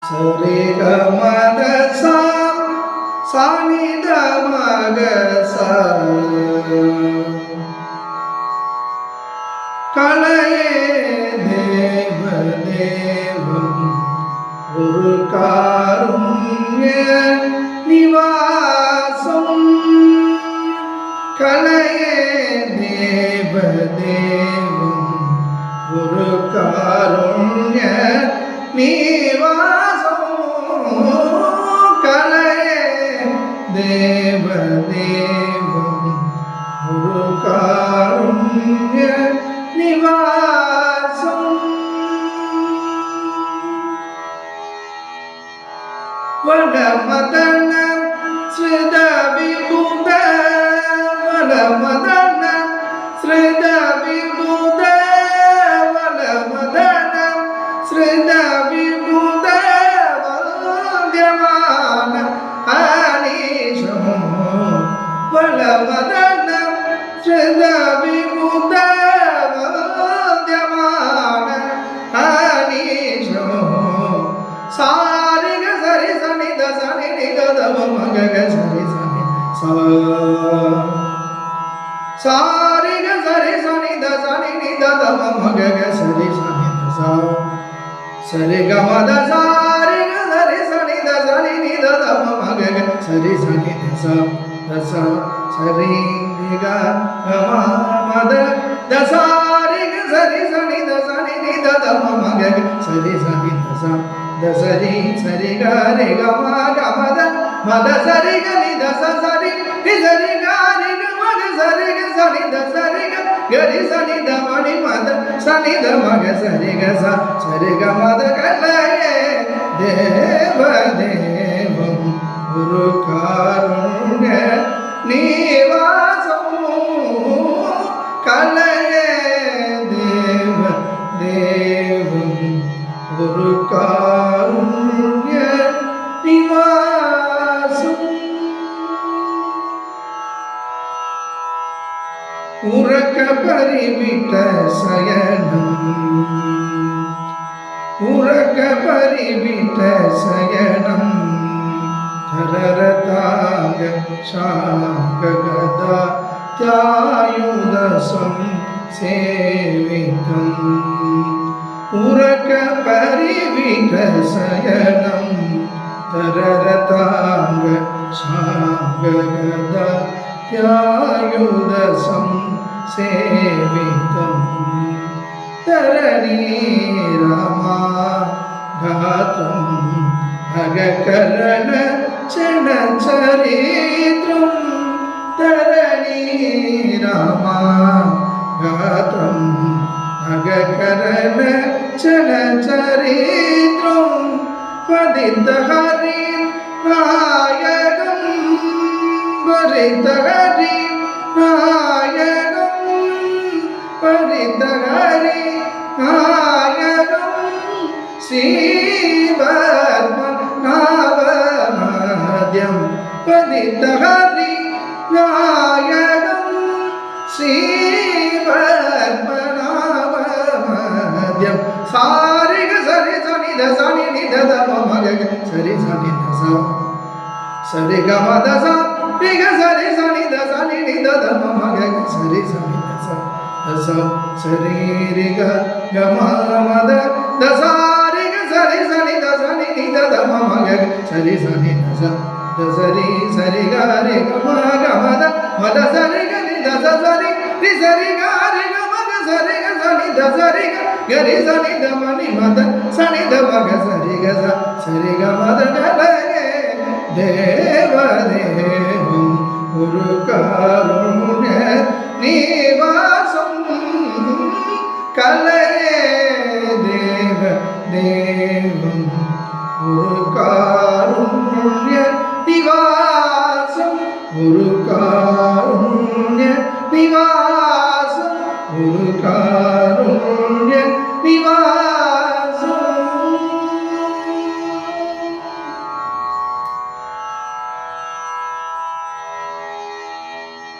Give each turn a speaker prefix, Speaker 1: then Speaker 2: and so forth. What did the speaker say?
Speaker 1: சரி கமத சானித மக கலையே தேவ தேவம் ஒரு காருண்ய நிவாசம் கலையே தேவ தேவம் ஒரு காருண்ய நிவாசம் கலையே தேவ தேவம் ஒரு காருண்ய நிவாசம் வடமதன ஸ்ருத விபுத வடமதன ஸ்ருத விபுத வடமதன ஸ்ருத விபுத வந்தியமான அனீஷமோ வடமதன ஸ்ருத விபுத வந்தியமான அனீஷமோ சாரிக சரி சனி தசனி நிததவ மகக சரி சனி சாரிக சரி சனி தசனி நிததவ மகக சரி சனி தச சரி கமத சாரிக சரி சனி தசனி நிததவ மகக சரி சனி தச தச சரி நிக கம மத தசாரிக சரி சனி தசனி நிததவ மகக சரி சனி தச தசரி சரி கரி கம கமத மத சரி கனி தச சரி சரி கரி கமத சரி க சனி தசரி கரி சனி தமணி மத சனி தமக சரி க சரி கமத கலையே தேவ தேவம் ஒரு காருண்ய நிவாசம் கலையே தேவ தேவம் ஒரு காருண்ய நிவாசம் உறக்க பரிவிட்ட சயனம் உறக்க பரிவிட்ட சயனம் தரரதாக சாககதா தியாயுதசம் சேவிதம் உறக்க பரிவிட்ட சயனம் தரரதாங்க சாககதா தியாயுதசம் சேவிதம் தரணி ராமா காதம் அககரண சனச்சரித்ரம் தரணி ராமா காதம் அககரண சனச்சரித்ரம் பதித்த ஹரி நாயகம் பரித்த ஹரி நாயகம் பரித்த ஹரி நாயகம் ஸ்ரீபத்மநாபமத்யம் பதித்த ஹரி நாயகம் ஸ்ரீபத்மநாபமத்யம் சாரிக சரி சனி தசனி நிததம மகக சரி சனி தச சரி கம தச ரிக சரி சனி தசனி நிததம மகக சரி சனி தச தச சரி ரிக கம மத தசாரிக சரி சனி தசனி நிததம மகக சரி சனி தச தசரி சரி க ரி கம கமத மத சரி க நி தச சரி ரி சரி க ரி கம சரி க சனி தசரி க கரி சனி தமணி மத சனி தமக சரி க சரி க மத கலையே தேவ தேவம் ஒரு காருண்ய நிவாசம் கலையே தேவ தேவம் ஒரு காருண்ய நிவாசம் ஒரு காருண்ய நிவாசம் ஒரு காருண்ய நிவாசம்